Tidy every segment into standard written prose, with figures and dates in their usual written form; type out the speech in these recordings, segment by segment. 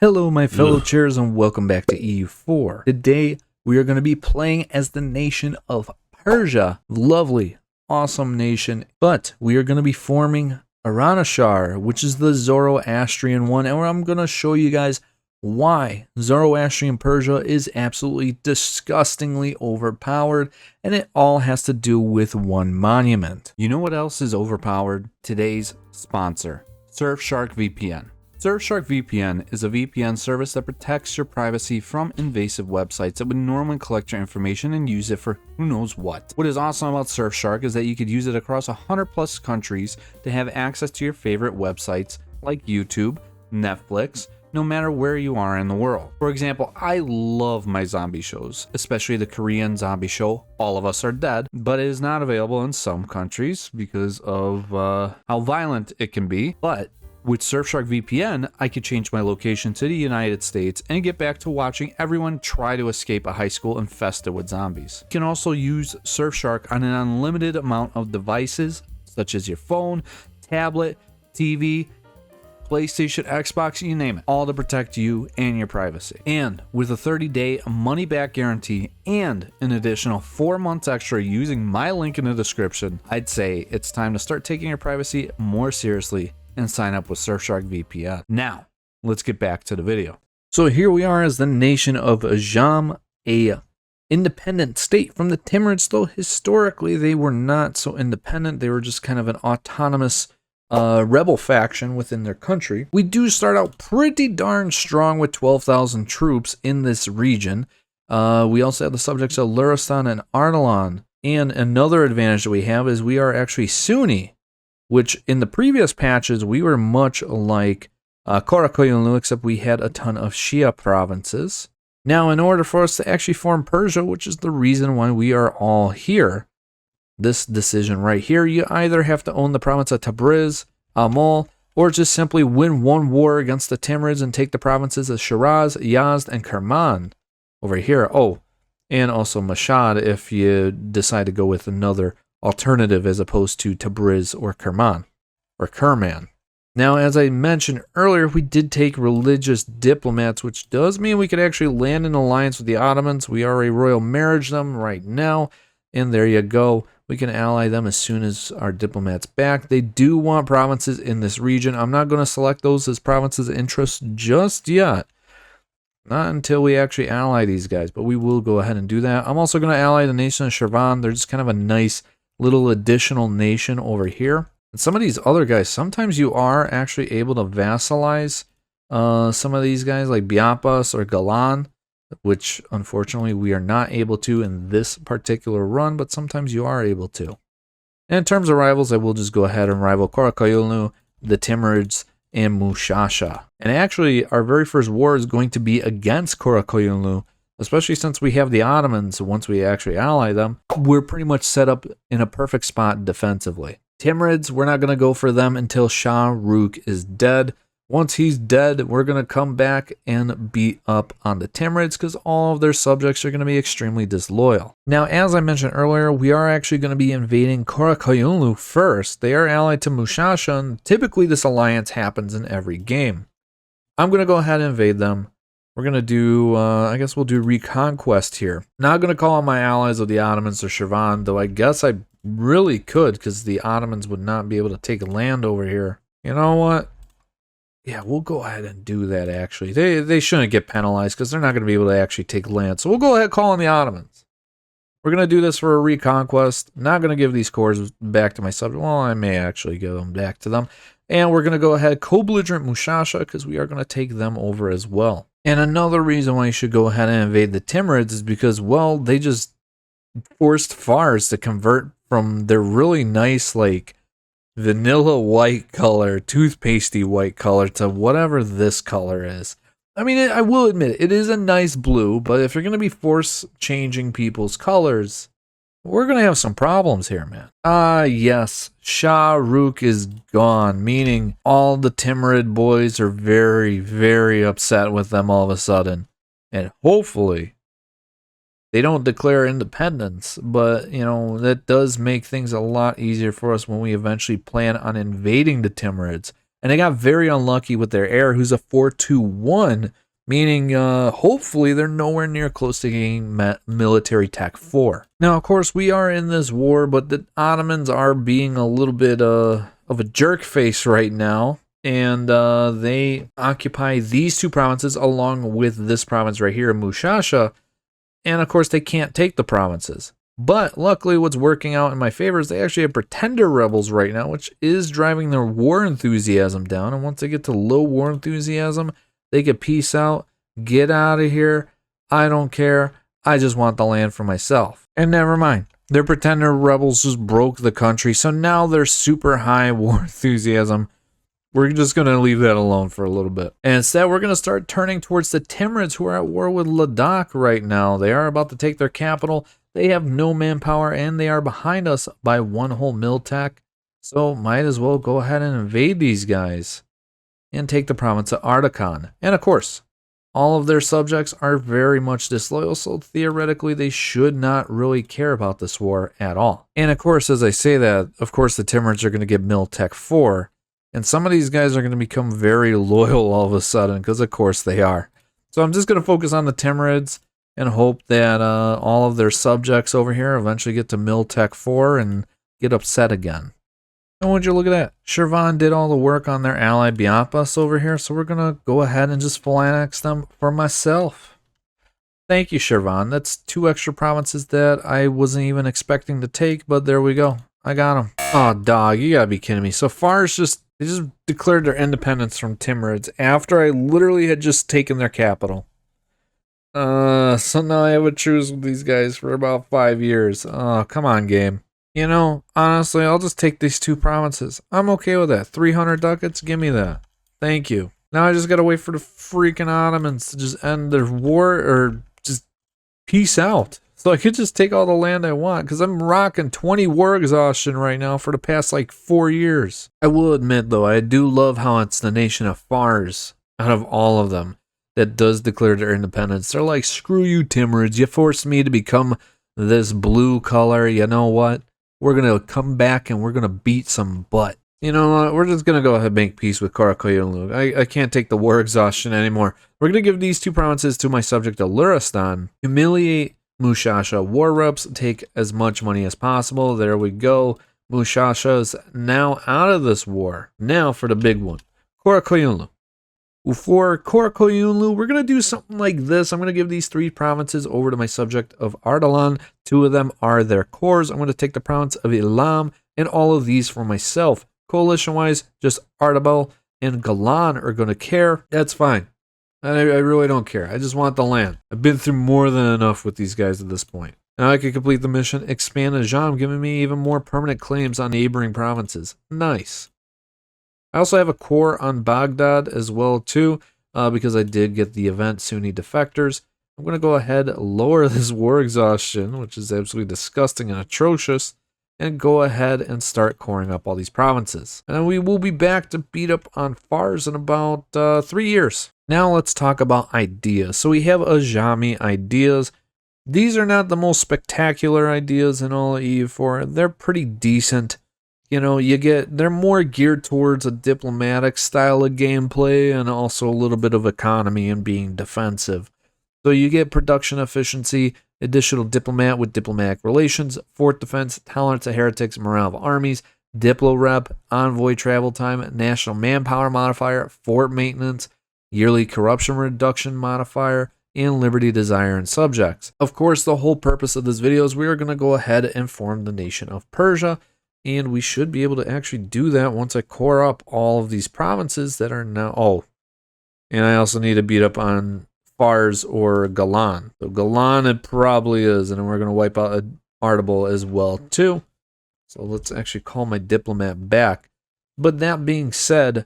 Hello my fellow chairs and welcome back to EU4. Today we are going to be playing as the nation of Persia. Lovely, awesome nation. But we are going to be forming Aranachar, which is the Zoroastrian one. And I'm going to show you guys why Zoroastrian Persia is absolutely disgustingly overpowered. And it all has to do with one monument. You know what else is overpowered? Today's sponsor, Surfshark VPN. Surfshark VPN is a VPN service that protects your privacy from invasive websites that would normally collect your information and use it for who knows what. What is awesome about Surfshark is that you could use it across 100 plus countries to have access to your favorite websites like YouTube, Netflix, no matter where you are in the world. For example, I love my zombie shows, especially the Korean zombie show, All of Us Are Dead, but it is not available in some countries because of how violent it can be. But with Surfshark VPN, I could change my location to the United States and get back to watching everyone try to escape a high school infested with zombies. You can also use Surfshark on an unlimited amount of devices, such as your phone, tablet, TV, PlayStation, Xbox, you name it, all to protect you and your privacy. And with a 30-day money-back guarantee and an additional 4 months extra using my link in the description, I'd say it's time to start taking your privacy more seriously and sign up with Surfshark VPN. Now, let's get back to the video. So here we are as the nation of Ajam, a independent state from the Timurids, though historically they were not so independent. They were just kind of an autonomous rebel faction within their country. We do start out pretty darn strong with 12,000 troops in this region. We also have the subjects of Luristan and Ardalan. And another advantage that we have is we are actually Sunni, which in the previous patches, we were much like Qara Qoyunlu, except we had a ton of Shia provinces. Now, in order for us to actually form Persia, which is the reason why we are all here, this decision right here, you either have to own the province of Tabriz, Amol, or just simply win one war against the Timurids and take the provinces of Shiraz, Yazd, and Kerman over here. Oh, and also Mashhad if you decide to go with another alternative as opposed to Tabriz or Kerman. Now, as I mentioned earlier, we did take religious diplomats, which does mean we could actually land an alliance with the Ottomans. We already royal marriage them right now, and there you go. We can ally them as soon as our diplomats back. They do want provinces in this region. I'm not going to select those as provinces of interest just yet. Not until we actually ally these guys, but we will go ahead and do that. I'm also going to ally the nation of Shirvan. They're just kind of a nice little additional nation over here. And some of these other guys, sometimes you are actually able to vassalize some of these guys like Biapas or Galan, which unfortunately we are not able to in this particular run, but sometimes you are able to. And in terms of rivals, I will just go ahead and rival Qara Qoyunlu, the Timurids, and Mushasha. And actually, our very first war is going to be against Qara Qoyunlu, especially since we have the Ottomans. Once we actually ally them, we're pretty much set up in a perfect spot defensively. Timurids, we're not going to go for them until Shah Rukh is dead. Once he's dead, we're going to come back and beat up on the Timurids because all of their subjects are going to be extremely disloyal. Now, as I mentioned earlier, we are actually going to be invading Qara Qoyunlu first. They are allied to Mushasha, and typically this alliance happens in every game. I'm going to go ahead and invade them. We're going to do, I guess we'll do Reconquest here. Not going to call on my allies of the Ottomans or Shirvan, though I guess I really could because the Ottomans would not be able to take land over here. You know what? Yeah, we'll go ahead and do that, actually. They shouldn't get penalized because they're not going to be able to actually take land. So we'll go ahead and call on the Ottomans. We're going to do this for a Reconquest. Not going to give these cores back to my subject. Well, I may actually give them back to them. And we're going to go ahead co-belligerent Mushasha because we are going to take them over as well. And another reason why you should go ahead and invade the Timurids is because, well, they just forced Fars to convert from their really nice, like, vanilla white color, toothpastey white color to whatever this color is. I mean, I will admit, it is a nice blue, but if you're going to be force changing people's colors, we're going to have some problems here, man. Yes, Shah Rukh is gone, meaning all the Timurid boys are very, very upset with them all of a sudden. And hopefully, they don't declare independence, but, you know, that does make things a lot easier for us when we eventually plan on invading the Timurids. And they got very unlucky with their heir, who's a 4-2-1, meaning hopefully they're nowhere near close to getting military tech 4. Now, of course, we are in this war, but the Ottomans are being a little bit of a jerk face right now. And they occupy these 2 provinces along with this province right here, Mushasha. And of course, they can't take the provinces. But luckily, what's working out in my favor is they actually have pretender rebels right now, which is driving their war enthusiasm down. And once they get to low war enthusiasm, they can peace out, get out of here. I don't care. I just want the land for myself. And never mind. Their pretender rebels just broke the country. So now they're super high war enthusiasm. We're just going to leave that alone for a little bit. And instead, we're going to start turning towards the Timurids, who are at war with Ladakh right now. They are about to take their capital. They have no manpower, and they are behind us by 1 whole mil tech. So might as well go ahead and invade these guys and take the province of Ardakan. And of course, all of their subjects are very much disloyal, so theoretically they should not really care about this war at all. And of course, as I say that, of course the Timurids are going to get mil tech 4. And some of these guys are going to become very loyal all of a sudden, because of course they are. So I'm just going to focus on the Timurids and hope that all of their subjects over here eventually get to mil tech 4 and get upset again. And would you look at that? Shirvan did all the work on their ally Biapas over here, so we're going to go ahead and just phalanx them for myself. Thank you, Shirvan. That's 2 extra provinces that I wasn't even expecting to take, but there we go. I got them. Oh, dog, you gotta be kidding me. So far, they just declared their independence from Timurids after I literally had just taken their capital. So now I have a truce with these guys for about 5 years. Oh, come on, game. You know, honestly, I'll just take these 2 provinces. I'm okay with that. 300 ducats, give me that. Thank you. Now I just gotta wait for the freaking Ottomans to just end their war or just peace out. So I could just take all the land I want, because I'm rocking 20 war exhaustion right now for the past like 4 years. I will admit, though, I do love how it's the nation of Fars, out of all of them, that does declare their independence. They're like, screw you, Timurids. You forced me to become this blue color. You know what? We're going to come back and we're going to beat some butt. You know what? We're just going to go ahead and make peace with Qara Qoyunlu. I can't take the war exhaustion anymore. We're going to give these 2 provinces to my subject Aluristan. Humiliate Mushasha war reps. Take as much money as possible. There we go. Mushasha's now out of this war. Now for the big one. Qara Qoyunlu. For Qara Qoyunlu, we're going to do something like this. I'm going to give these 3 provinces over to my subject of Ardalan. 2 of them are their cores. I'm going to take the province of Ilam and all of these for myself. Coalition-wise, just Ardabil and Galan are going to care. That's fine. I really don't care. I just want the land. I've been through more than enough with these guys at this point. Now I can complete the mission. Expand Ajam, giving me even more permanent claims on neighboring provinces. Nice. I also have a core on Baghdad as well too, because I did get the event Sunni defectors. I'm going to go ahead, lower this war exhaustion, which is absolutely disgusting and atrocious, and go ahead and start coring up all these provinces. And we will be back to beat up on Fars in about 3 years. Now let's talk about ideas. So we have Ajami ideas. These are not the most spectacular ideas in all of EU4. They're pretty decent. You know, they're more geared towards a diplomatic style of gameplay and also a little bit of economy and being defensive. So you get production efficiency, additional diplomat with diplomatic relations, fort defense, tolerance of heretics, morale of armies, diplo rep, envoy travel time, national manpower modifier, fort maintenance, yearly corruption reduction modifier, and liberty, desire, and subjects. Of course, the whole purpose of this video is we are going to go ahead and form the nation of Persia. And we should be able to actually do that once I core up all of these provinces that are now... Oh, and I also need to beat up on Fars or Galan. So Galan it probably is, and we're going to wipe out Ardabil as well too. So let's actually call my diplomat back. But that being said,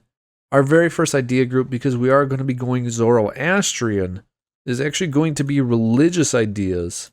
our very first idea group, because we are going to be going Zoroastrian, is actually going to be religious ideas.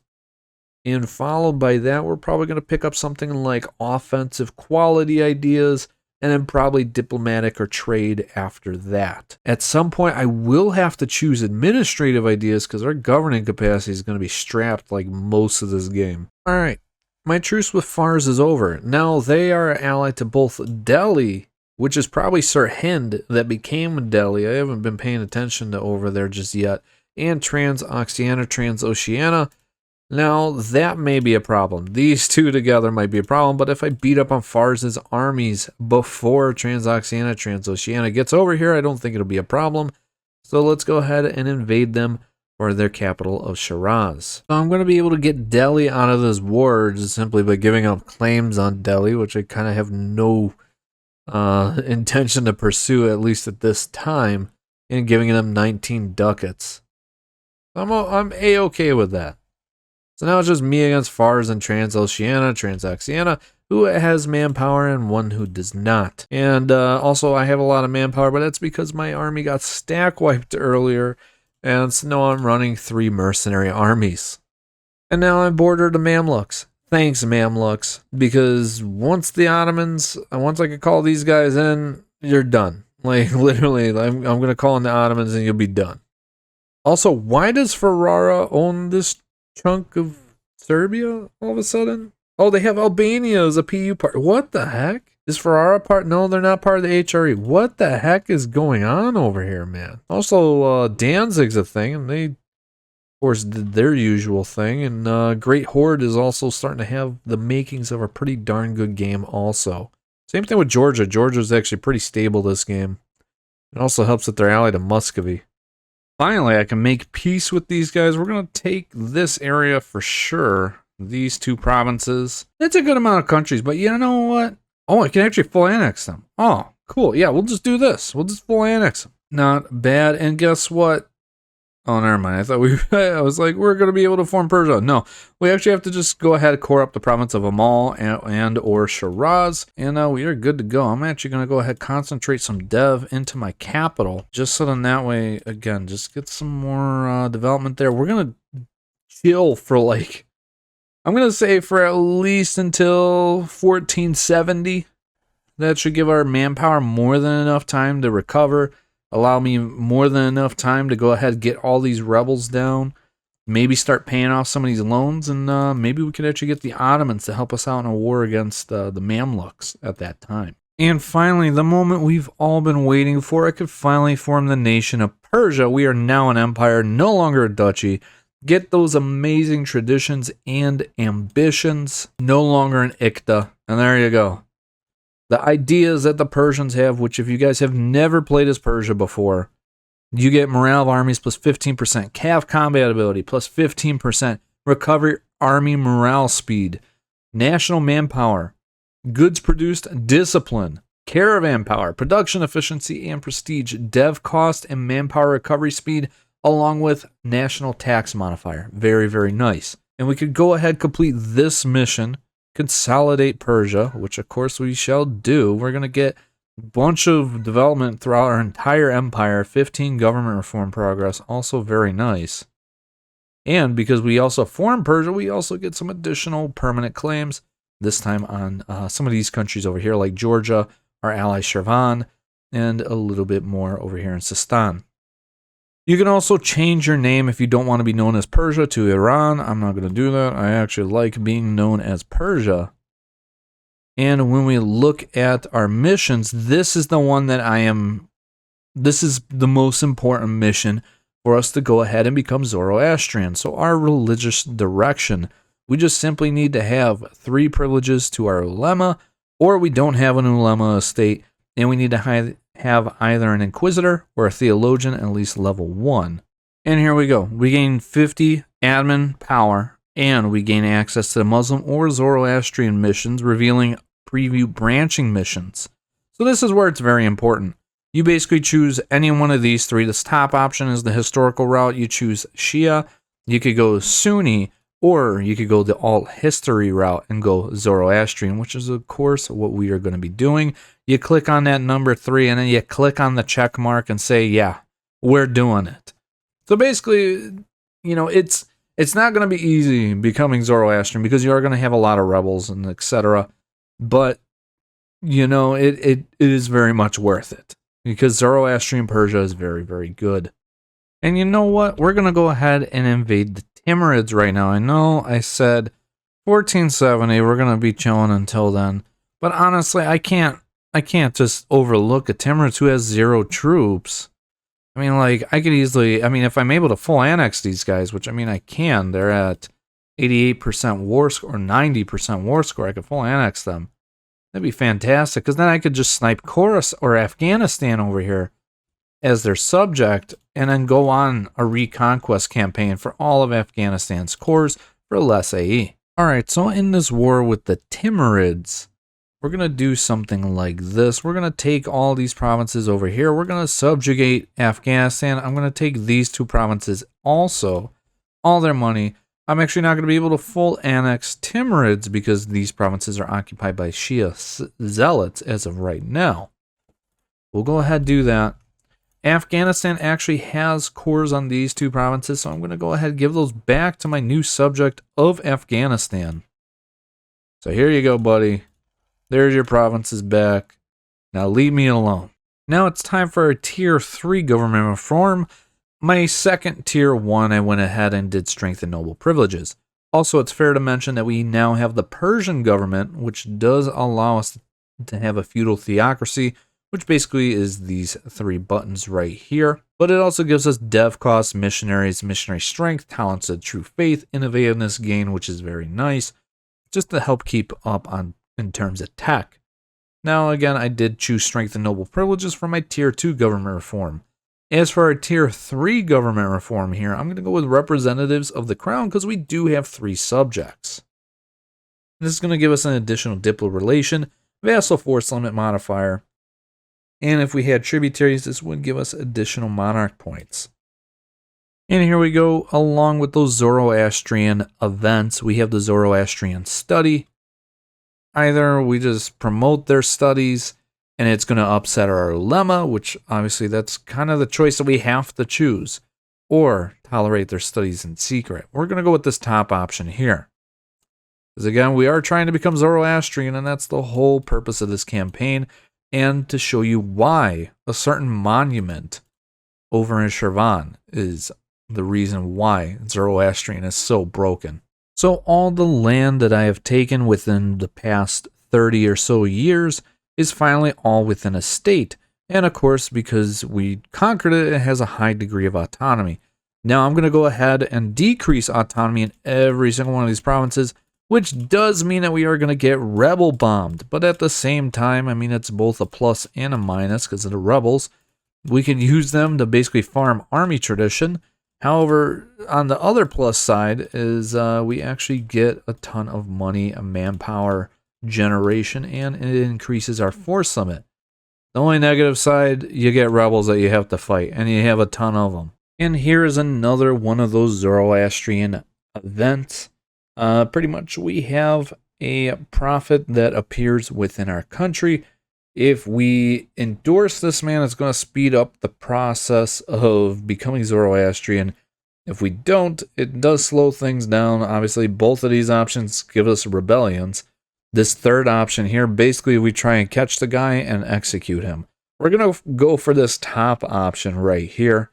And followed by that, we're probably going to pick up something like offensive quality ideas, and then probably diplomatic or trade after that. At some point, I will have to choose administrative ideas because our governing capacity is going to be strapped like most of this game. All right, my truce with Fars is over. Now they are allied to both Delhi which is probably Sirhind that became Delhi. I haven't been paying attention to over there just yet. And Transoxiana, Transoceania. Now, that may be a problem. These two together might be a problem, but if I beat up on Fars's armies before Transoxiana, Transoceania gets over here, I don't think it'll be a problem. So let's go ahead and invade them for their capital of Shiraz. So I'm going to be able to get Delhi out of this war just simply by giving up claims on Delhi, which I kind of have no intention to pursue, at least at this time, and giving them 19 ducats. I'm A-okay with that. So now it's just me against Fars and Transoxiana, who has manpower and one who does not. And also I have a lot of manpower, but that's because my army got stack wiped earlier, and so now I'm running 3 mercenary armies. And now I'm bordered the Mamluks. Thanks, Mamluks, because once I could call these guys in, you're done. Like, literally, I'm going to call in the Ottomans and you'll be done. Also, why does Ferrara own this chunk of Serbia all of a sudden? Oh, they have Albania as a PU part. What the heck? Is Ferrara part? No, they're not part of the HRE. What the heck is going on over here, man? Also, Danzig's a thing, and they, of course, did their usual thing. And Great Horde is also starting to have the makings of a pretty darn good game also. Same thing with Georgia. Georgia's actually pretty stable this game. It also helps that they're allied to Muscovy. Finally, I can make peace with these guys. We're going to take this area for sure. These 2 provinces. It's a good amount of countries, but you know what? Oh, I can actually full annex them. Oh, cool. Yeah, we'll just do this. We'll just full annex them. Not bad. And guess what? Oh, never mind. I thought I was like, we're going to be able to form Persia. No, we actually have to just go ahead and core up the province of Amal and or Shiraz. And we are good to go. I'm actually going to go ahead and concentrate some dev into my capital. Just so then that way, again, just get some more development there. We're going to chill for like, I'm going to say for at least until 1470. That should give our manpower more than enough time to recover. Allow me more than enough time to go ahead and get all these rebels down. Maybe start paying off some of these loans. And maybe we could actually get the Ottomans to help us out in a war against the Mamluks at that time. And finally, the moment we've all been waiting for, I could finally form the nation of Persia. We are now an empire, no longer a duchy. Get those amazing traditions and ambitions. No longer an Ikta. And there you go. The ideas that the Persians have, which if you guys have never played as Persia before, you get morale of armies plus 15%, cav combat ability plus 15%, recovery army morale speed, national manpower, goods produced discipline, caravan power, production efficiency and prestige, dev cost and manpower recovery speed, along with national tax modifier. Very, very nice. And we could go ahead and complete this mission. Consolidate Persia, which of course we shall do. We're going to get a bunch of development throughout our entire empire, 15 government reform progress, also very nice. And because we also form Persia, we also get some additional permanent claims, this time on some of these countries over here, like Georgia, our ally Shirvan, and a little bit more over here in Sistan. You can also change your name if you don't want to be known as Persia to Iran. I'm not going to do that. I actually like being known as Persia. And when we look at our missions, this is the one that this is the most important mission for us to go ahead and become Zoroastrian. So our religious direction, we just simply need to have 3 privileges to our ulema, or we don't have an ulema estate, and we need to have either an inquisitor or a theologian at least level 1. And here we go. We gain 50 admin power, and we gain access to the Muslim or Zoroastrian missions, revealing preview branching missions. So this is where it's very important. You basically choose any one of these 3. This top option is the historical route. You choose Shia. You could go Sunni, or you could go the alt history route and go Zoroastrian, which is, of course, what we are going to be doing. You click on that number 3, and then you click on the check mark and say, yeah, we're doing it. So basically, you know, it's not going to be easy becoming Zoroastrian because you are going to have a lot of rebels and etc. But, you know, it is very much worth it because Zoroastrian Persia is very, very good. And you know what? We're going to go ahead and invade the Timurids right now. I know I said 1470, we're going to be chilling until then. But honestly, I can't I can't just overlook a Timurid who has 0 troops. I mean, like, I could easily, I mean, if I'm able to full annex these guys, which, I mean, I can, they're at 88% war score, or 90% war score, I could full annex them. That'd be fantastic, because then I could just snipe Khorasan or Afghanistan over here as their subject, and then go on a reconquest campaign for all of Afghanistan's cores for less AE. Alright, so in this war with the Timurids, we're going to do something like this. We're going to take all these provinces over here. We're going to subjugate Afghanistan. I'm going to take these 2 provinces also, all their money. I'm actually not going to be able to full annex Timurids because these provinces are occupied by Shia zealots as of right now. We'll go ahead and do that. Afghanistan actually has cores on these 2 provinces, so I'm going to go ahead and give those back to my new subject of Afghanistan. So here you go, buddy. There's your provinces back. Now leave me alone. Now it's time for a tier 3 government reform. My second tier 1, I went ahead and did strengthen noble privileges. Also, it's fair to mention that we now have the Persian government, which does allow us to have a feudal theocracy, which basically is these 3 buttons right here. But it also gives us dev costs, missionaries, missionary strength, talents of true faith, innovativeness gain, which is very nice, just to help keep up on in terms of tech. Now, again, I did choose strength and noble privileges for my tier 2 government reform. As for our tier 3 government reform here, I'm going to go with representatives of the crown because we do have 3 subjects. This is going to give us an additional diplo relation, vassal force limit modifier, and if we had tributaries, this would give us additional monarch points. And here we go, along with those Zoroastrian events, we have the Zoroastrian study. Either we just promote their studies and it's going to upset our lemma, which obviously that's kind of the choice that we have to choose, or tolerate their studies in secret. We're going to go with this top option here. Because again, we are trying to become Zoroastrian, and that's the whole purpose of this campaign, and to show you why a certain monument over in Shirvan is the reason why Zoroastrian is so broken. So all the land that I have taken within the past 30 or so years is finally all within a state. And of course, because we conquered it, it has a high degree of autonomy. Now I'm going to go ahead and decrease autonomy in every single one of these provinces, which does mean that we are going to get rebel bombed. But at the same time, I mean, it's both a plus and a minus because of the rebels. We can use them to basically farm army tradition. However, on the other plus side is we actually get a ton of money, a manpower generation, and it increases our force limit. The only negative side, you get rebels that you have to fight, and you have a ton of them. And here is another one of those Zoroastrian events. Pretty much we have a prophet that appears within our country. If we endorse this man, it's going to speed up the process of becoming Zoroastrian. If we don't, it does slow things down. Obviously, both of these options give us rebellions. This third option here, basically we try and catch the guy and execute him. We're going to go for this top option right here.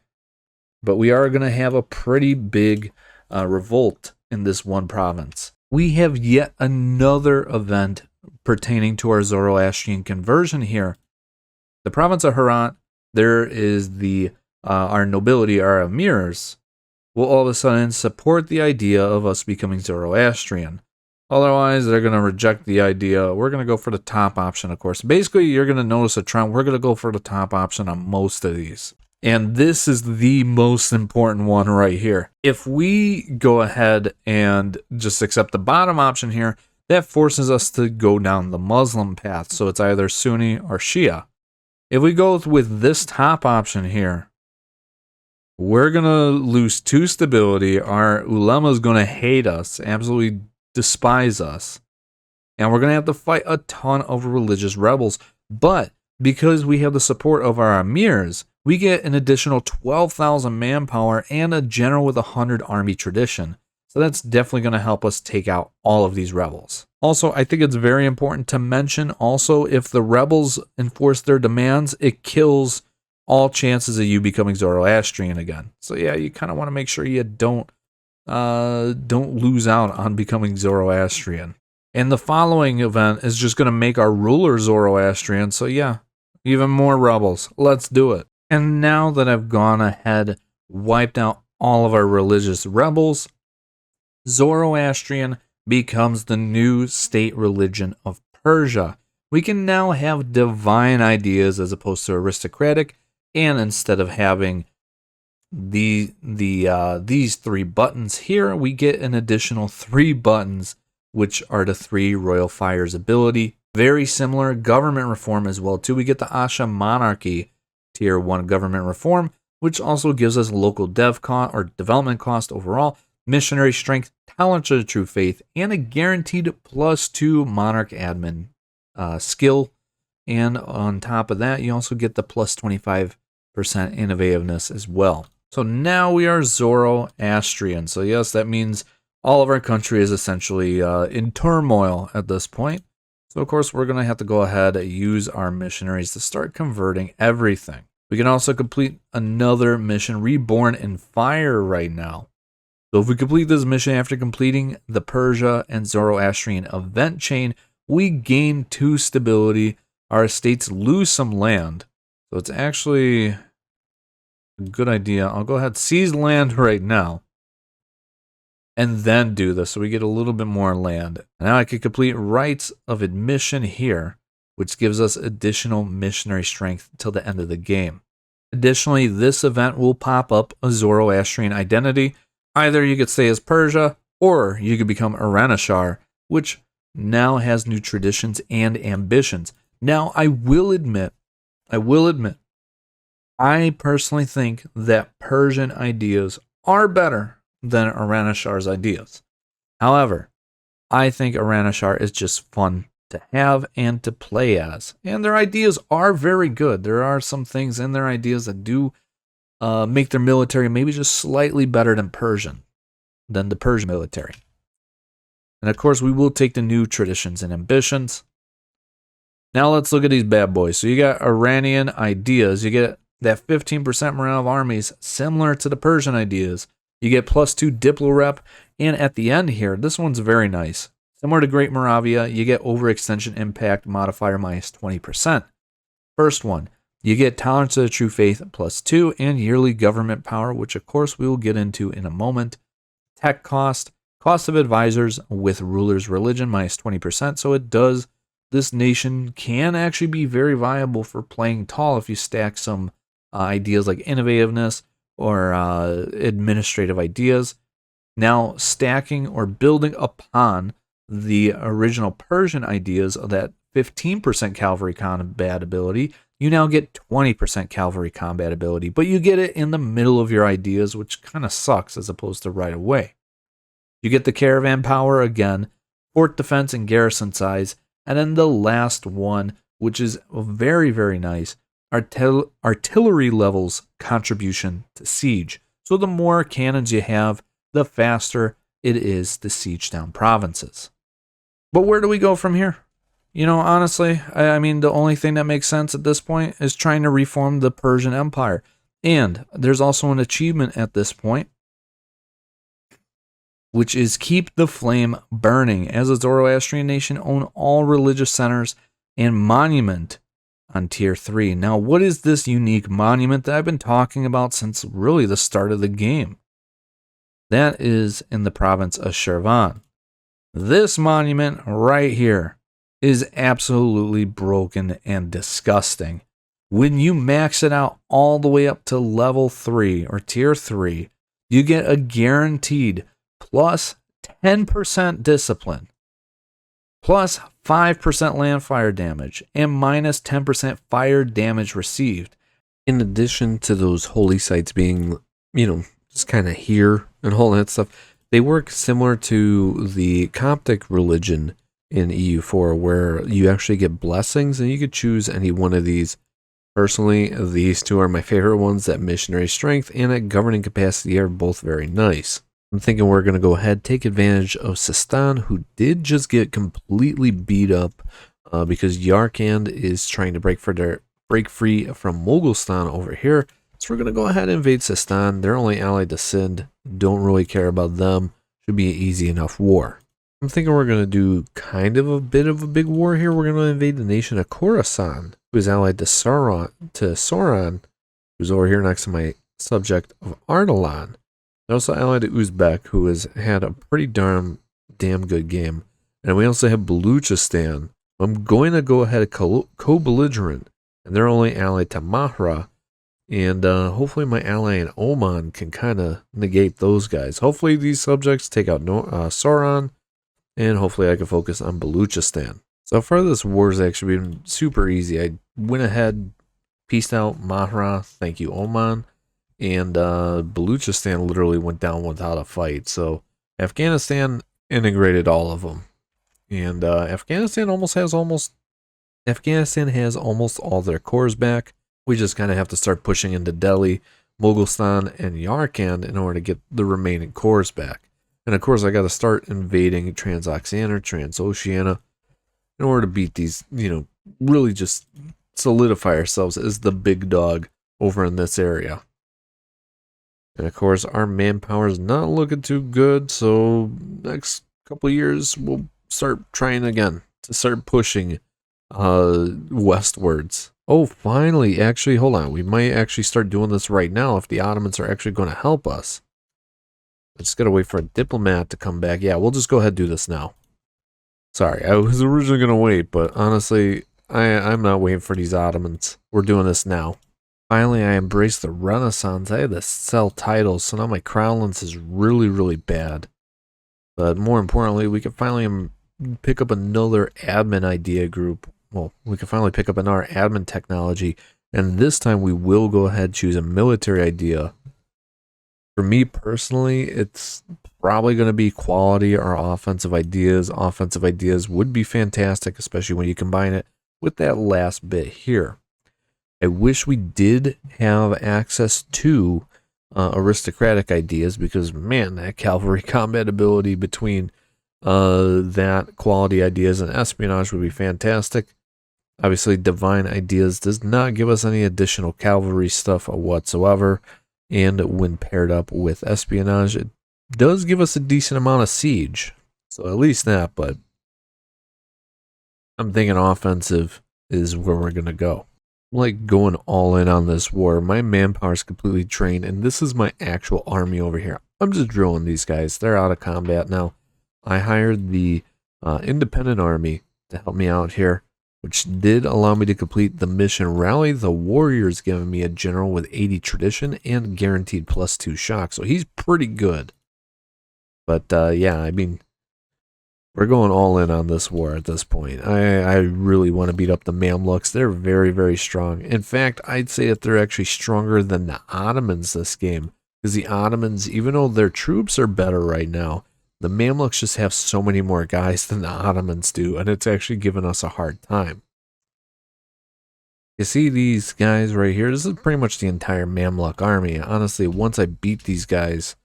But we are going to have a pretty big revolt in this one province. We have yet another event pertaining to our Zoroastrian conversion here. The province of Herat, there is the our nobility, our emirs, will all of a sudden support the idea of us becoming Zoroastrian. Otherwise, they're going to reject the idea. We're going to go for the top option, of course. Basically, you're going to notice a trend. We're going to go for the top option on most of these. And this is the most important one right here. If we go ahead and just accept the bottom option here, that forces us to go down the Muslim path. So it's either Sunni or Shia. If we go with this top option here, we're going to lose 2 stability. Our ulema is going to hate us, absolutely despise us. And we're going to have to fight a ton of religious rebels. But because we have the support of our emirs, we get an additional 12,000 manpower and a general with 100 army tradition. So that's definitely going to help us take out all of these rebels. Also, I think it's very important to mention also, if the rebels enforce their demands, it kills all chances of you becoming Zoroastrian again. So yeah, you kind of want to make sure you don't lose out on becoming Zoroastrian. And the following event is just going to make our ruler Zoroastrian. So yeah, even more rebels. Let's do it. And now that I've gone ahead, wiped out all of our religious rebels, Zoroastrian becomes the new state religion of Persia. We can now have divine ideas as opposed to aristocratic, and instead of having these 3 buttons here, we get an additional 3 buttons, which are the 3 royal fires ability. Very similar government reform as well too. We get the Asha monarchy tier 1 government reform, which also gives us local dev cost or development cost overall, missionary strength, talent to the true faith, and a guaranteed +2 monarch admin skill. And on top of that, you also get the +25% innovativeness as well. So now we are Zoroastrian. So yes, that means all of our country is essentially in turmoil at this point. So of course, we're going to have to go ahead and use our missionaries to start converting everything. We can also complete another mission, Reborn in Fire, right now. So if we complete this mission after completing the Persia and Zoroastrian event chain, we gain 2 stability. Our estates lose some land. So it's actually a good idea. I'll go ahead, seize land right now, and then do this so we get a little bit more land. Now I can complete rites of admission here, which gives us additional missionary strength till the end of the game. Additionally, this event will pop up a Zoroastrian identity. Either you could stay as Persia, or you could become Aranachar, which now has new traditions and ambitions. Now, I will admit, I personally think that Persian ideas are better than Aranachar's ideas. However, I think Aranachar is just fun to have and to play as. And their ideas are very good. There are some things in their ideas that do make their military maybe just slightly better than the Persian military. And of course, we will take the new traditions and ambitions. Now let's look at these bad boys. So you got Iranian ideas. You get that 15% morale of armies, similar to the Persian ideas. You get +2 Diplo rep. And at the end here, this one's very nice. Similar to Great Moravia, you get overextension impact modifier -20%. First one, you get tolerance to the true faith +2 and yearly government power, which of course we will get into in a moment. Tech cost of advisors with ruler's religion -20%. So this nation can actually be very viable for playing tall if you stack some ideas like innovativeness or administrative ideas. Now, stacking or building upon the original Persian ideas of that 15% cavalry combat ability, you now get 20% cavalry combat ability, but you get it in the middle of your ideas, which kind of sucks as opposed to right away. You get the caravan power again, fort defense and garrison size, and then the last one, which is very, very nice, artillery levels contribution to siege. So the more cannons you have, the faster it is to siege down provinces. But where do we go from here? You know, honestly, I mean, the only thing that makes sense at this point is trying to reform the Persian Empire. And there's also an achievement at this point, which is keep the flame burning. As a Zoroastrian nation, own all religious centers and monument on tier 3. Now, what is this unique monument that I've been talking about since really the start of the game? That is in the province of Shirvan. This monument right here is absolutely broken and disgusting. When you max it out all the way up to level 3 or tier 3, you get a guaranteed plus 10% discipline, plus 5% land fire damage, and minus 10% fire damage received. In addition to those holy sites being, just kind of here and all that stuff, they work similar to the Coptic religion in EU4, where you actually get blessings and you could choose any one of these. Personally, these two are my favorite ones. That missionary strength and that governing capacity are both very nice. I'm thinking we're going to go ahead, take advantage of Sistan, who did just get completely beat up because Yarkand is trying to break free from Mogulstan over here. So we're going to go ahead and invade Sistan. They're only allied to Sind. Don't really care about them. Should be an easy enough war. I'm thinking we're going to do kind of a bit of a big war here. We're going to invade the nation of Khorasan, who is allied to Sauron, who's over here next to my subject of Ardalan. They're also allied to Uzbek, who has had a pretty damn good game. And we also have Baluchistan. I'm going to go ahead and co-belligerent, and they're only allied to Mahra. And hopefully my ally in Oman can kind of negate those guys. Hopefully these subjects take out Sauron, and hopefully I can focus on Baluchistan. So far this war has actually been super easy. I went ahead, pieced out Mahra, thank you Oman, and Baluchistan literally went down without a fight. So Afghanistan integrated all of them. And Afghanistan has almost all their cores back. We just kind of have to start pushing into Delhi, Moghulstan, and Yarkand in order to get the remaining cores back. And of course, I got to start invading Transoxiana, Transoxiana, in order to beat these, really just solidify ourselves as the big dog over in this area. And of course, our manpower is not looking too good, so next couple of years, we'll start trying again to start pushing westwards. Oh, finally, actually, hold on. We might actually start doing this right now if the Ottomans are actually going to help us. I just got to wait for a diplomat to come back. Yeah, we'll just go ahead and do this now. Sorry, I was originally going to wait, but honestly, I'm not waiting for these Ottomans. We're doing this now. Finally, I embraced the Renaissance. I had to sell titles, so now my crown lens is really, really bad. But more importantly, we can finally pick up another admin idea group. Well, we can finally pick up another admin technology, and this time we will go ahead and choose a military idea. For me personally, it's probably going to be quality or offensive ideas. Offensive ideas would be fantastic, especially when you combine it with that last bit here. I wish we did have access to aristocratic ideas, because man, that cavalry combat ability between that quality ideas and espionage would be fantastic. Obviously, divine ideas does not give us any additional cavalry stuff whatsoever, and when paired up with espionage, it does give us a decent amount of siege, so at least that. But I'm thinking offensive is where we're gonna go. Like going all in on this war. My manpower is completely trained, and this is my actual army over here. I'm just drilling these guys. They're out of combat now. I hired the independent army to help me out here, which did allow me to complete the mission Rally the Warriors, giving me a general with 80 tradition and guaranteed +2 shock. So he's pretty good. But yeah, I mean, we're going all in on this war at this point. I really want to beat up the Mamluks. They're very, very strong. In fact, I'd say that they're actually stronger than the Ottomans this game. Because the Ottomans, even though their troops are better right now, the Mamluks just have so many more guys than the Ottomans do. And it's actually given us a hard time. You see these guys right here? This is pretty much the entire Mamluk army. Honestly, once I beat these guys,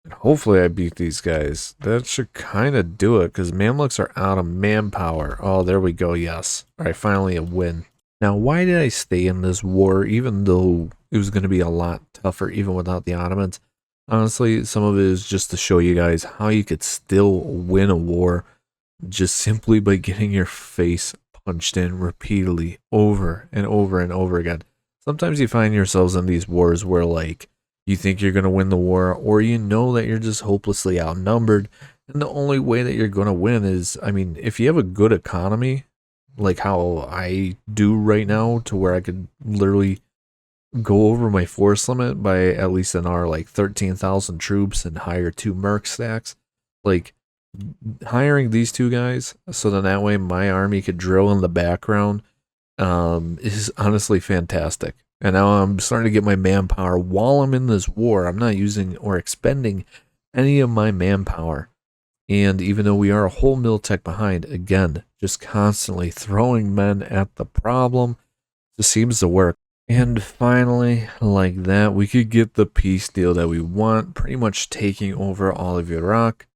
and hopefully I beat these guys, that should kind of do it, because Mamluks are out of manpower. Oh, there we go, yes. All right, finally a win. Now, why did I stay in this war, even though it was going to be a lot tougher even without the Ottomans? Honestly, some of it is just to show you guys how you could still win a war just simply by getting your face punched in repeatedly over and over and over again. Sometimes you find yourselves in these wars where, like, you think you're going to win the war, or you know that you're just hopelessly outnumbered, and the only way that you're going to win is, I mean, if you have a good economy, like how I do right now, to where I could literally go over my force limit by at least an hour, like 13,000 troops, and hire 2 merc stacks. Like, hiring these 2 guys, so then that way my army could drill in the background, is honestly fantastic. And now I'm starting to get my manpower while I'm in this war. I'm not using or expending any of my manpower. And even though we are a whole mil tech behind, again, just constantly throwing men at the problem just seems to work. And finally, like that, we could get the peace deal that we want, pretty much taking over all of Iraq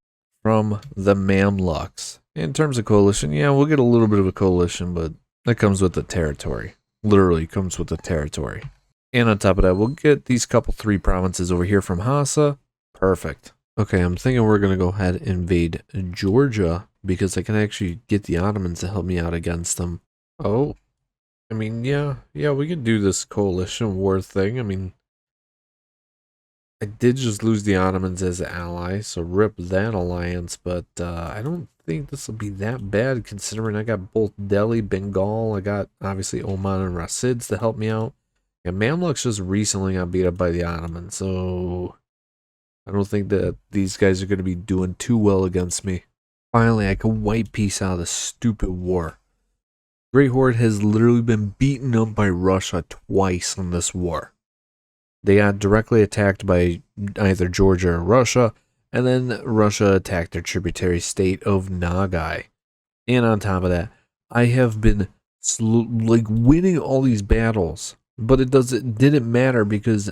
from the Mamluks. In terms of coalition, yeah, we'll get a little bit of a coalition, but that comes with the territory. Literally comes with the territory. And on top of that, we'll get these couple 3 provinces over here from Hassa. Perfect. Okay, I'm thinking we're going to go ahead and invade Georgia because I can actually get the Ottomans to help me out against them. Oh, I mean, yeah, we can do this coalition war thing. I mean, I did just lose the Ottomans as an ally, so rip that alliance, but I don't think this will be that bad considering I got both Delhi, Bengal, I got obviously Oman and Rasids to help me out. And Mamluks just recently got beat up by the Ottomans, so I don't think that these guys are going to be doing too well against me. Finally, I can wipe peace out of this stupid war. Great Horde has literally been beaten up by Russia twice in this war. They got directly attacked by either Georgia or Russia, and then Russia attacked their tributary state of Nagai. And on top of that, I have been winning all these battles, but it didn't matter because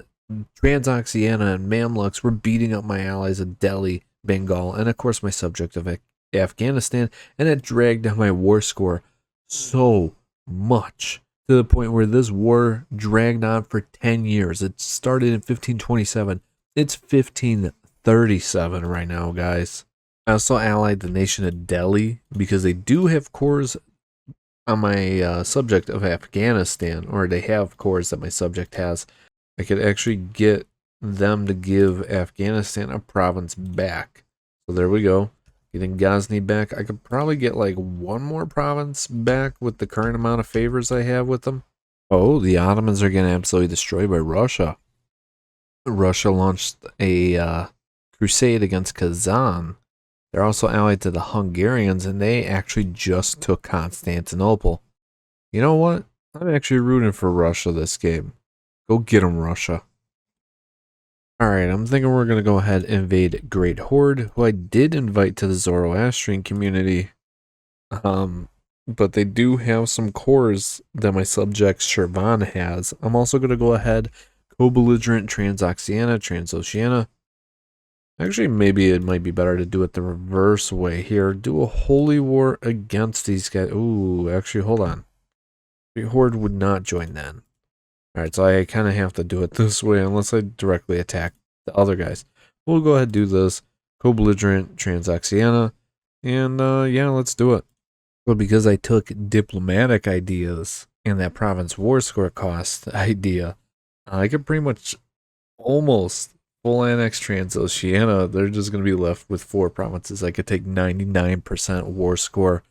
Transoxiana and Mamluks were beating up my allies of Delhi, Bengal, and of course my subject of Afghanistan, and it dragged down my war score so much to the point where this war dragged on for 10 years. It started in 1527. It's 1537 right now, guys. I also allied the nation of Delhi because they do have cores on my subject of Afghanistan, or they have cores that my subject has. I could actually get them to give Afghanistan a province back. So there we go. Getting Ghazni back. I could probably get like one more province back with the current amount of favors I have with them. Oh, the Ottomans are getting absolutely destroyed by Russia. Russia launched a crusade against Kazan. They're also allied to the Hungarians, and they actually just took Constantinople. You know what? I'm actually rooting for Russia this game. Go get them, Russia. Alright, I'm thinking we're going to go ahead and invade Great Horde, who I did invite to the Zoroastrian community. But they do have some cores that my subject Shirvan has. I'm also going to go ahead, co-belligerent Transoxiana. Actually, maybe it might be better to do it the reverse way here. Do a holy war against these guys. Ooh, actually, hold on. Great Horde would not join then. Alright, so I kind of have to do it this way unless I directly attack the other guys. We'll go ahead and do this. Co-belligerent Transoxiana. And yeah, let's do it. But because I took diplomatic ideas and that province war score cost idea, I could pretty much almost full annex Transoxiana. They're just going to be left with 4 provinces. I could take 99% war score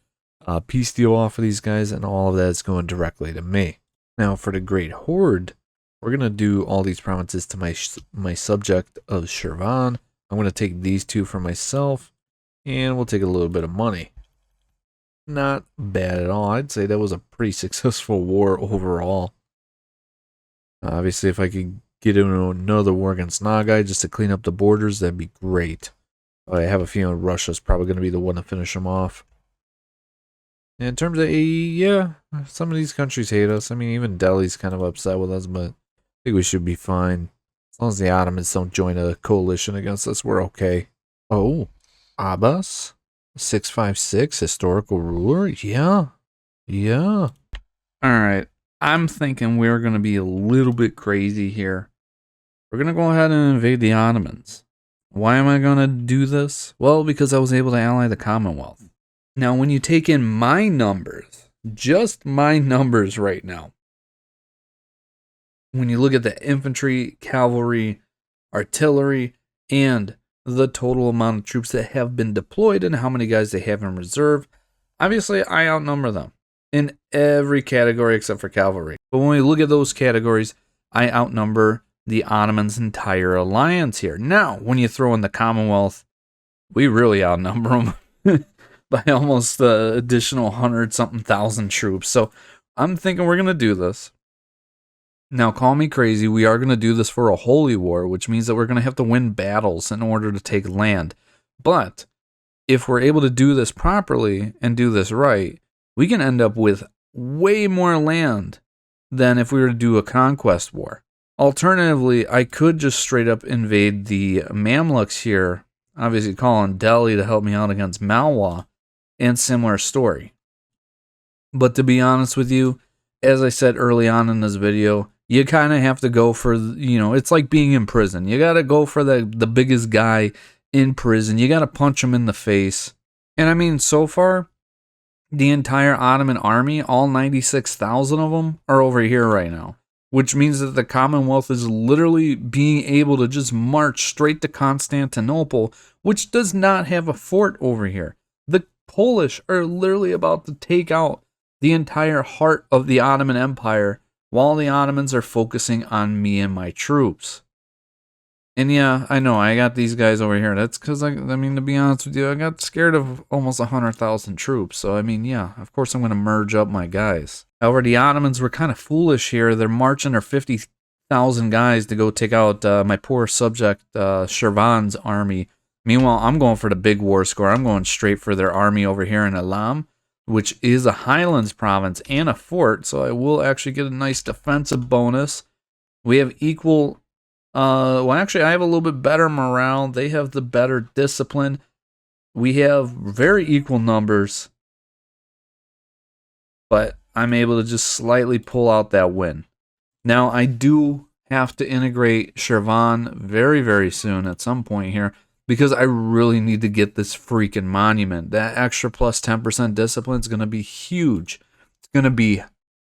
peace deal off of these guys, and all of that is going directly to me. Now, for the Great Horde, we're going to do all these provinces to my subject of Shirvan. I'm going to take these 2 for myself, and we'll take a little bit of money. Not bad at all. I'd say that was a pretty successful war overall. Obviously, if I could get into another war against Nagai just to clean up the borders, that'd be great. I have a feeling Russia's probably going to be the one to finish them off. And in terms of AE, yeah, some of these countries hate us. I mean, even Delhi's kind of upset with us, but I think we should be fine. As long as the Ottomans don't join a coalition against us, we're okay. Oh, Abbas? 656, historical ruler? Yeah. Alright, I'm thinking we're going to be a little bit crazy here. We're going to go ahead and invade the Ottomans. Why am I going to do this? Well, because I was able to ally the Commonwealth. Now, when you take in my numbers, just my numbers right now, when you look at the infantry, cavalry, artillery, and the total amount of troops that have been deployed and how many guys they have in reserve, obviously I outnumber them in every category except for cavalry. But when we look at those categories, I outnumber the Ottomans' entire alliance here. Now, when you throw in the Commonwealth, we really outnumber them by almost additional 100-something thousand troops. So I'm thinking we're going to do this. Now, call me crazy. We are going to do this for a holy war, which means that we're going to have to win battles in order to take land. But if we're able to do this properly and do this right, we can end up with way more land than if we were to do a conquest war. Alternatively, I could just straight up invade the Mamluks here, obviously call on Delhi to help me out against Malwa, and similar story. But to be honest with you, as I said early on in this video, you kind of have to go for, it's like being in prison. You got to go for the biggest guy in prison. You got to punch them in the face. And I mean, so far, the entire Ottoman army, all 96,000 of them, are over here right now. Which means that the Commonwealth is literally being able to just march straight to Constantinople, which does not have a fort over here. The Polish are literally about to take out the entire heart of the Ottoman Empire, while the Ottomans are focusing on me and my troops. And yeah, I know, I got these guys over here. That's because, I mean, to be honest with you, I got scared of almost 100,000 troops. So, I mean, yeah, of course I'm going to merge up my guys. However, the Ottomans were kind of foolish here. They're marching their 50,000 guys to go take out my poor subject Shirvan's army. Meanwhile, I'm going for the big war score. I'm going straight for their army over here in Elam, which is a highlands province and a fort. So I will actually get a nice defensive bonus. We have equal... well, actually, I have a little bit better morale. They have the better discipline. We have very equal numbers. But I'm able to just slightly pull out that win. Now, I do have to integrate Shirvan very, very soon at some point here, because I really need to get this freaking monument. That extra plus 10% discipline is going to be huge. It's going to be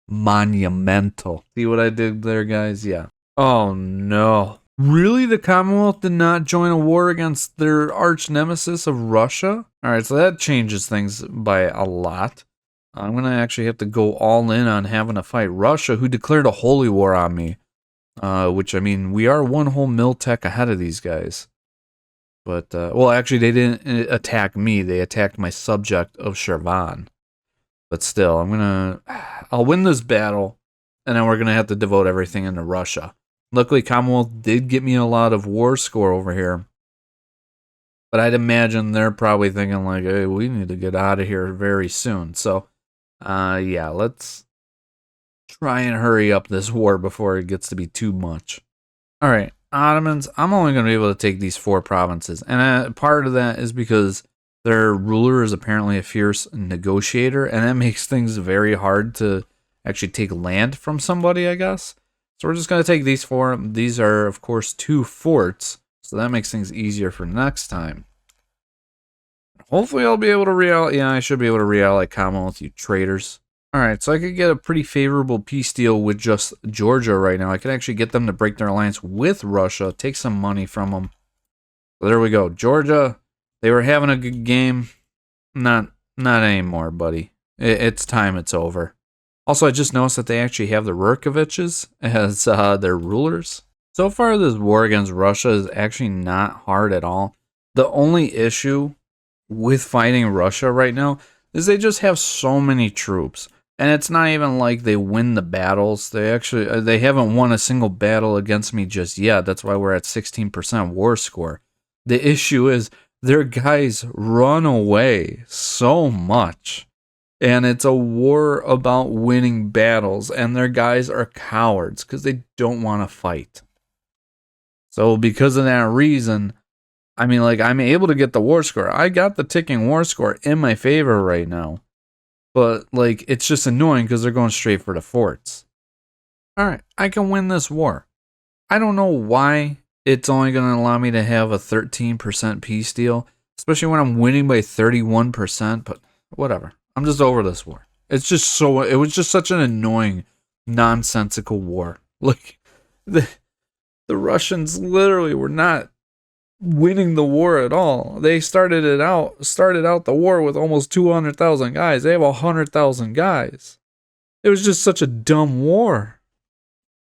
monumental. See what I did there, guys? Yeah. Oh, no. Really? The Commonwealth did not join a war against their arch nemesis of Russia? Alright, so that changes things by a lot. I'm going to actually have to go all in on having to fight Russia, who declared a holy war on me. Which, I mean, we are one whole mil tech ahead of these guys. But, well, actually, they didn't attack me. They attacked my subject of Shirvan. But still, I'll win this battle, and then we're going to have to devote everything into Russia. Luckily, Commonwealth did get me a lot of war score over here. But I'd imagine they're probably thinking like, hey, we need to get out of here very soon. So, yeah, let's try and hurry up this war before it gets to be too much. All right, Ottomans, I'm only going to be able to take these 4 provinces. And part of that is because their ruler is apparently a fierce negotiator. And that makes things very hard to actually take land from somebody, I guess. So we're just going to take these 4. These are, of course, 2 forts. So that makes things easier for next time. Hopefully I'll be able to reallocate. Yeah, I should be able to reallocate Commonwealth, you traitors. Alright, so I could get a pretty favorable peace deal with just Georgia right now. I could actually get them to break their alliance with Russia, take some money from them. So there we go. Georgia, they were having a good game. Not anymore, buddy. It's time it's over. Also, I just noticed that they actually have the Rurkoviches as their rulers. So far, this war against Russia is actually not hard at all. The only issue with fighting Russia right now is they just have so many troops. And it's not even like they win the battles. They haven't won a single battle against me just yet. That's why we're at 16% war score. The issue is their guys run away so much. And it's a war about winning battles, and their guys are cowards because they don't want to fight. So because of that reason, I mean, like, I'm able to get the war score. I got the ticking war score in my favor right now. But, like, it's just annoying because they're going straight for the forts. Alright, I can win this war. I don't know why it's only going to allow me to have a 13% peace deal, especially when I'm winning by 31%, but whatever. I'm just over this war. It was just such an annoying, nonsensical war. Like, the Russians literally were not winning the war at all. They started out the war with almost 200,000 guys. They have 100,000 guys. It was just such a dumb war.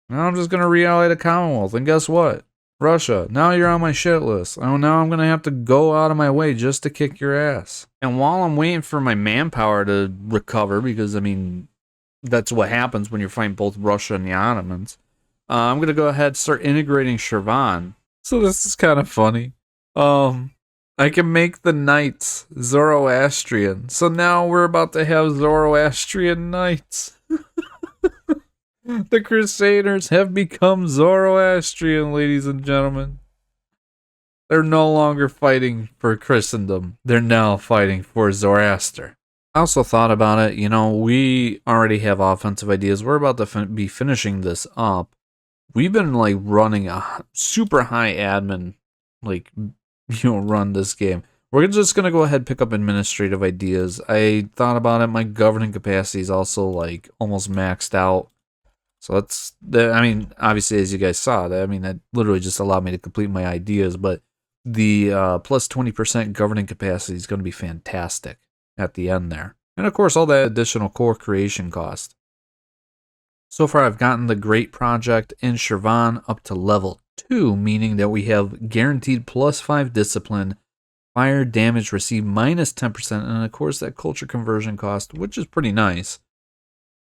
Now I'm just going to reallocate a Commonwealth. And guess what? Russia, now you're on my shit list. Oh, now I'm going to have to go out of my way just to kick your ass. And while I'm waiting for my manpower to recover, because, I mean, that's what happens when you're fighting both Russia and the Ottomans, I'm going to go ahead and start integrating Shirvan. So this is kind of funny. I can make the knights Zoroastrian. So now we're about to have Zoroastrian knights. The Crusaders have become Zoroastrian, ladies and gentlemen. They're no longer fighting for Christendom. They're now fighting for Zoroaster. I also thought about it, you know, we already have offensive ideas. We're about to be finishing this up. We've been, like, running a super high admin, like, run this game. We're just going to go ahead and pick up administrative ideas. I thought about it. My governing capacity is also like almost maxed out. So I mean, obviously, as you guys saw, that literally just allowed me to complete my ideas. But the plus 20% governing capacity is going to be fantastic at the end there. And of course, all that additional core creation cost. So far, I've gotten the Great Project in Shirvan up to level 2, meaning that we have guaranteed plus 5 discipline, fire damage received minus 10%, and of course that culture conversion cost, which is pretty nice.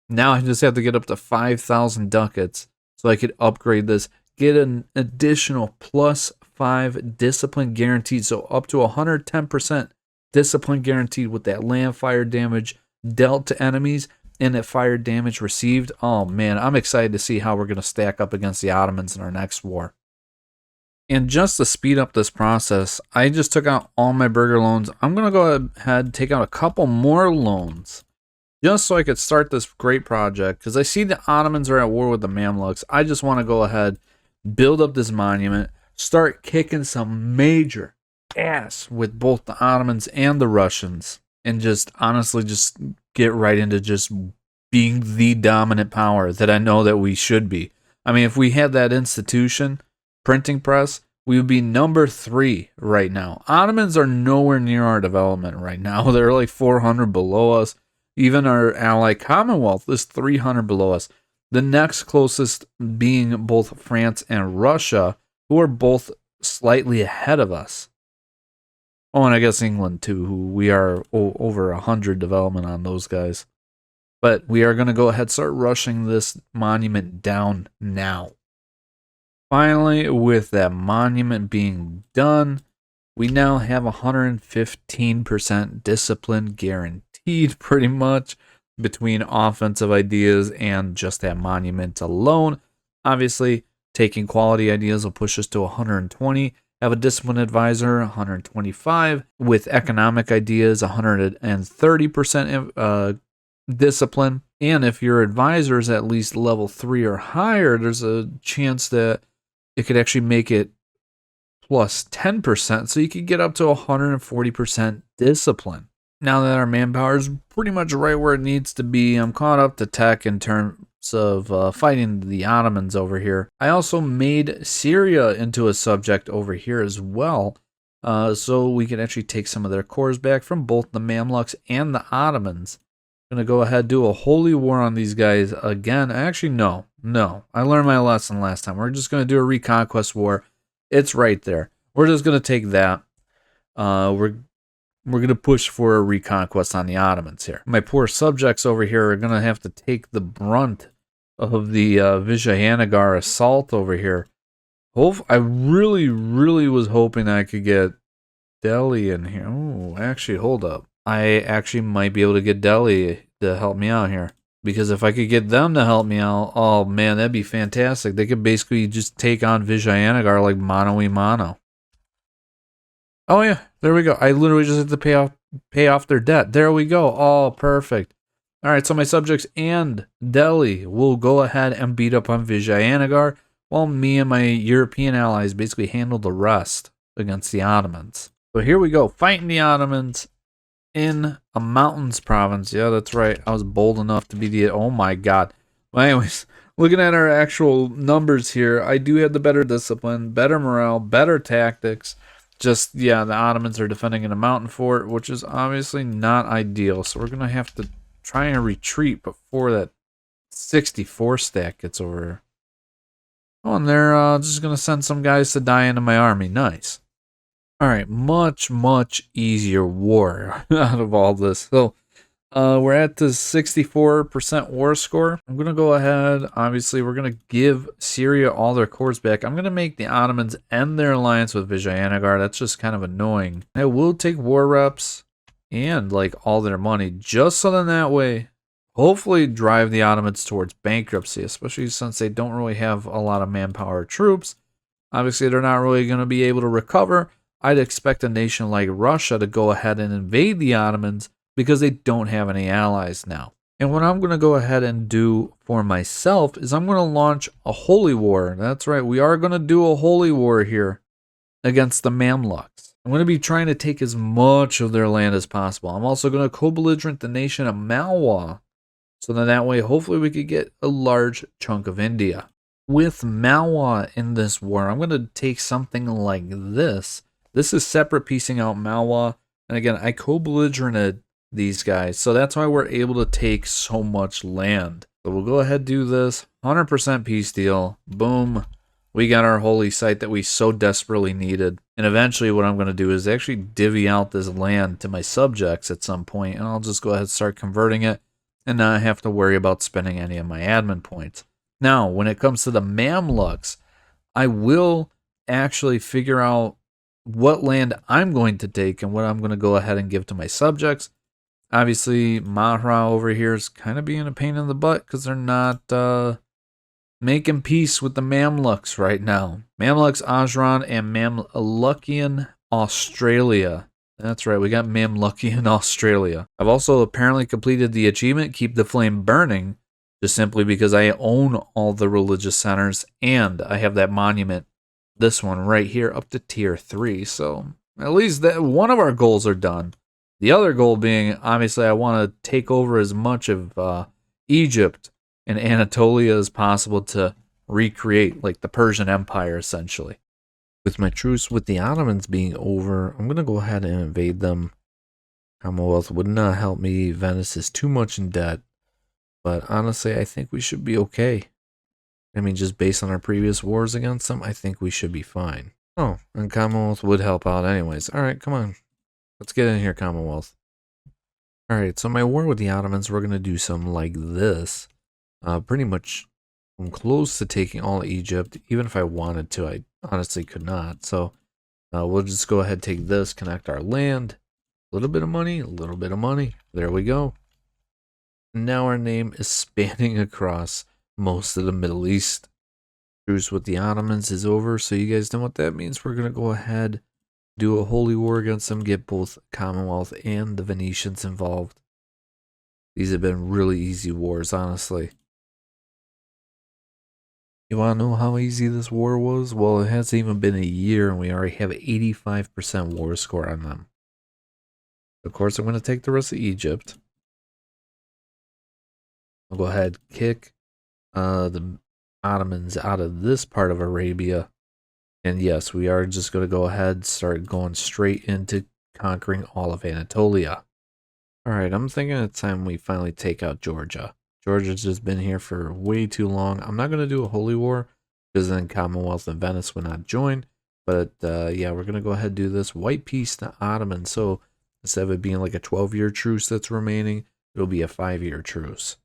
Now I just have to get up to 5,000 ducats so I could upgrade this, get an additional plus 5 discipline guaranteed, so up to 110% discipline guaranteed with that land fire damage dealt to enemies and that fire damage received. Oh man, I'm excited to see how we're going to stack up against the Ottomans in our next war. And just to speed up this process, I just took out all my burger loans. I'm going to go ahead and take out a couple more loans just so I could start this great project, because I see the Ottomans are at war with the Mamluks. I just want to go ahead, build up this monument, start kicking some major ass with both the Ottomans and the Russians, and just honestly just get right into just being the dominant power that I know that we should be. I mean, if we had that institution, printing press, we would be number 3 right now. Ottomans are nowhere near our development right now. They're like 400 below us. Even our ally Commonwealth is 300 below us. The next closest being both France and Russia, who are both slightly ahead of us. Oh, and I guess England too, who we are over 100 development on those guys. But we are going to go ahead and start rushing this monument down now. Finally, with that monument being done, we now have 115% discipline guaranteed pretty much between offensive ideas and just that monument alone. Obviously, taking quality ideas will push us to 120. Have a discipline advisor, 125. With economic ideas, 130% discipline. And if your advisor is at least level 3 or higher, there's a chance that it could actually make it plus 10%, so you could get up to 140% discipline. Now that our manpower is pretty much right where it needs to be, I'm caught up to tech in terms of fighting the Ottomans over here. I also made Syria into a subject over here as well, so we can actually take some of their cores back from both the Mamluks and the Ottomans. I'm going to go ahead and do a holy war on these guys again. Actually, no. I learned my lesson last time. We're just going to do a reconquest war. It's right there. We're just going to take that. We're going to push for a reconquest on the Ottomans here. My poor subjects over here are going to have to take the brunt of the Vijayanagar assault over here. I really was hoping I could get Delhi in here. Oh, actually, hold up. I actually might be able to get Delhi to help me out here. Because if I could get them to help me out, oh man, that'd be fantastic. They could basically just take on Vijayanagar like mano-y-mano. Oh yeah, there we go. I literally just have to pay off their debt. There we go. Oh, perfect. All right, so my subjects and Delhi will go ahead and beat up on Vijayanagar, while me and my European allies basically handle the rest against the Ottomans. So here we go, fighting the Ottomans in a mountains province. Yeah, that's right. I was bold enough to be the... Oh my god. Well, anyways, looking at our actual numbers here, I do have the better discipline, better morale, better tactics. Just, yeah, the Ottomans are defending in a mountain fort, which is obviously not ideal. So we're going to have to try and retreat before that 64 stack gets over here. Oh, and they're just going to send some guys to die into my army. Nice. All right, much easier war out of all this. So we're at the 64% war score. I'm going to go ahead. Obviously, we're going to give Syria all their cores back. I'm going to make the Ottomans end their alliance with Vijayanagar. That's just kind of annoying. I will take war reps and like all their money, just so then that way, hopefully drive the Ottomans towards bankruptcy, especially since they don't really have a lot of manpower or troops. Obviously, they're not really going to be able to recover. I'd expect a nation like Russia to go ahead and invade the Ottomans because they don't have any allies now. And what I'm going to go ahead and do for myself is I'm going to launch a holy war. That's right, we are going to do a holy war here against the Mamluks. I'm going to be trying to take as much of their land as possible. I'm also going to co-belligerent the nation of Malwa. So then that way, hopefully we could get a large chunk of India. With Malwa in this war, I'm going to take something like this. This is separate piecing out Malwa. And again, I co-belligerented these guys. So that's why we're able to take so much land. So we'll go ahead and do this. 100% peace deal. Boom. We got our holy site that we so desperately needed. And eventually what I'm going to do is actually divvy out this land to my subjects at some point, and I'll just go ahead and start converting it and not have to worry about spending any of my admin points. Now, when it comes to the Mamluks, I will actually figure out what land I'm going to take and what I'm going to go ahead and give to my subjects. Obviously, Mahra over here is kind of being a pain in the butt because they're not making peace with the Mamluks right now. Mamluks, Ajran, and Mamlukian Australia. That's right, we got Mamlukian Australia. I've also apparently completed the achievement, Keep the Flame Burning, just simply because I own all the religious centers, and I have that monument, this one right here, up to tier 3. So at least that one of our goals are done. The other goal being, obviously, I want to take over as much of Egypt and Anatolia as possible to recreate like the Persian Empire, essentially. With my truce with the Ottomans being over, I'm going to go ahead and invade them. Commonwealth would not help me. Venice is too much in debt. But honestly, I think we should be okay. I mean, just based on our previous wars against them, I think we should be fine. Oh, and Commonwealth would help out anyways. Alright, come on. Let's get in here, Commonwealth. Alright, so my war with the Ottomans, we're going to do something like this. Pretty much, I'm close to taking all Egypt. Even if I wanted to, I honestly could not. So we'll just go ahead and take this, connect our land. A little bit of money, a little bit of money. There we go. And now our name is spanning across most of the Middle East. Truce with the Ottomans is over, so you guys know what that means. We're going to go ahead, do a holy war against them, get both Commonwealth and the Venetians involved. These have been really easy wars, honestly. You want to know how easy this war was? Well, it hasn't even been a year and we already have 85% war score on them. Of course, I'm going to take the rest of Egypt. I'll go ahead and kick the Ottomans out of this part of Arabia. And yes, we are just going to go ahead and start going straight into conquering all of Anatolia. Alright, I'm thinking it's time we finally take out Georgia. Georgia's just been here for way too long. I'm not going to do a holy war because then Commonwealth and Venice would not join. But yeah, we're going to go ahead and do this. White peace to Ottoman. So instead of it being like a 12-year truce that's remaining, it'll be a 5-year truce.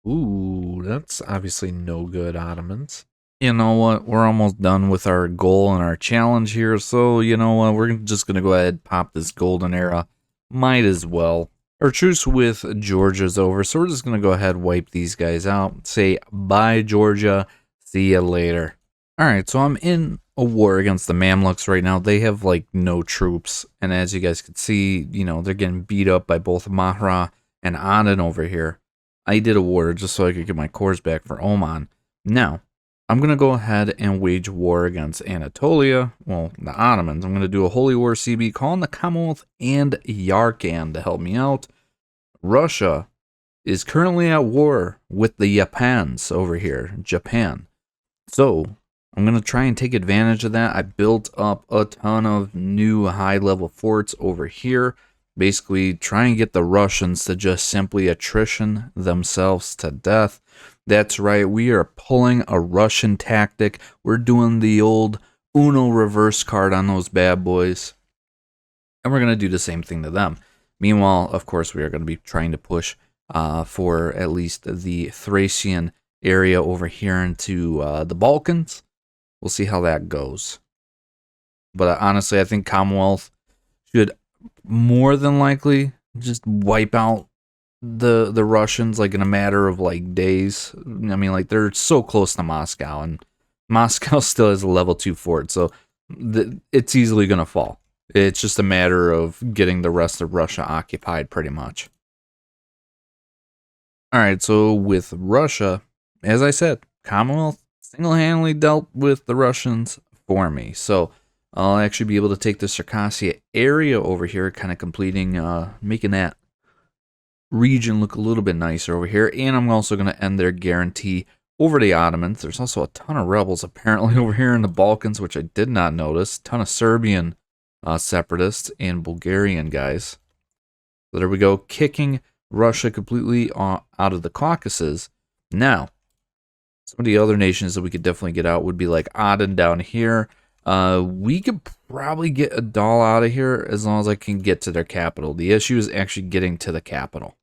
Ooh, that's obviously no good, Ottomans. You know what? We're almost done with our goal and our challenge here. So you know what? We're just going to go ahead and pop this golden era. Might as well. Our truce with Georgia's over, so we're just going to go ahead and wipe these guys out. Say, bye, Georgia. See you later. Alright, so I'm in a war against the Mamluks right now. They have, like, no troops. And as you guys can see, you know, they're getting beat up by both Mahra and Aden over here. I did a war just so I could get my cores back for Oman. Now, I'm going to go ahead and wage war against Anatolia, well, the Ottomans. I'm going to do a Holy War CB, calling the Commonwealth and Yarkand to help me out. Russia is currently at war with the Japans over here, Japan. So, I'm going to try and take advantage of that. I built up a ton of new high-level forts over here. Basically, try and get the Russians to just simply attrition themselves to death. That's right, we are pulling a Russian tactic. We're doing the old Uno reverse card on those bad boys. And we're going to do the same thing to them. Meanwhile, of course, we are going to be trying to push for at least the Thracian area over here into the Balkans. We'll see how that goes. But honestly, I think Commonwealth should more than likely just wipe out the Russians like in a matter of like days. I mean, like they're so close to Moscow, and Moscow still has a level 2 fort, so it's easily gonna fall. It's just a matter of getting the rest of Russia occupied, pretty much. Alright, so with Russia, as I said, Commonwealth single-handedly dealt with the Russians for me. So I'll actually be able to take the Circassia area over here, kind of completing, making that region look a little bit nicer over here. And I'm also going to end their guarantee over the Ottomans. There's also a ton of rebels apparently over here in the Balkans, which I did not notice. Ton of Serbian separatists and Bulgarian guys. So there we go, kicking Russia completely out of the Caucasus. Now, some of the other nations that we could definitely get out would be like Aden down here. We could probably get a doll out of here as long as I can get to their capital. The issue is actually getting to the capital.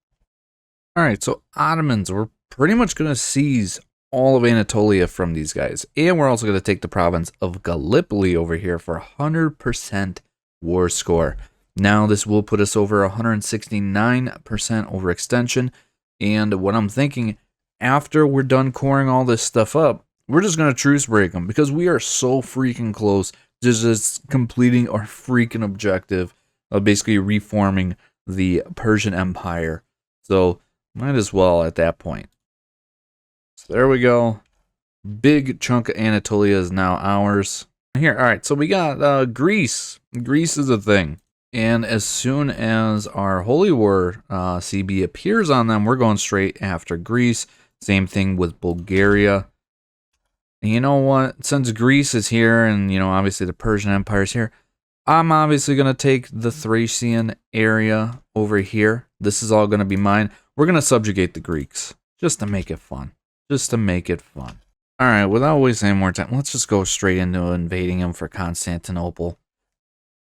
Alright, so Ottomans, we're pretty much going to seize all of Anatolia from these guys. And we're also going to take the province of Gallipoli over here for 100% war score. Now, this will put us over 169% overextension. And what I'm thinking, after we're done coring all this stuff up, we're just going to truce break them because we are so freaking close to just completing our freaking objective of basically reforming the Persian Empire. So, might as well at that point. So there we go. Big chunk of Anatolia is now ours. Here, alright, so we got Greece. Greece is a thing. And as soon as our Holy War CB appears on them, we're going straight after Greece. Same thing with Bulgaria. And you know what? Since Greece is here and, you know, obviously the Persian Empire is here, I'm obviously going to take the Thracian area over here. This is all going to be mine. We're going to subjugate the Greeks just to make it fun. Just to make it fun. All right, without wasting any more time, let's just go straight into invading them for Constantinople.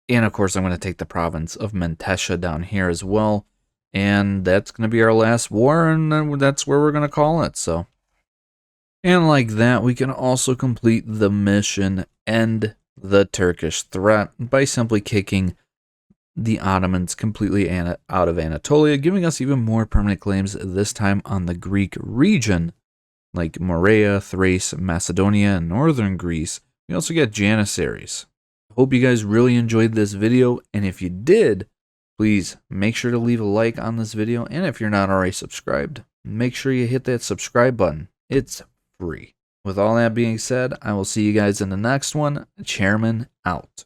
And of course, I'm going to take the province of Mentetia down here as well. And that's going to be our last war, and then that's where we're going to call it. So, and like that, we can also complete the mission, end the Turkish threat, by simply kicking the Ottomans completely out of Anatolia, giving us even more permanent claims, this time on the Greek region, like Morea, Thrace, Macedonia, and northern Greece. We also get Janissaries. Hope you guys really enjoyed this video, and if you did, please make sure to leave a like on this video, and if you're not already subscribed, make sure you hit that subscribe button. It's free. With all that being said, I will see you guys in the next one. Chairman out.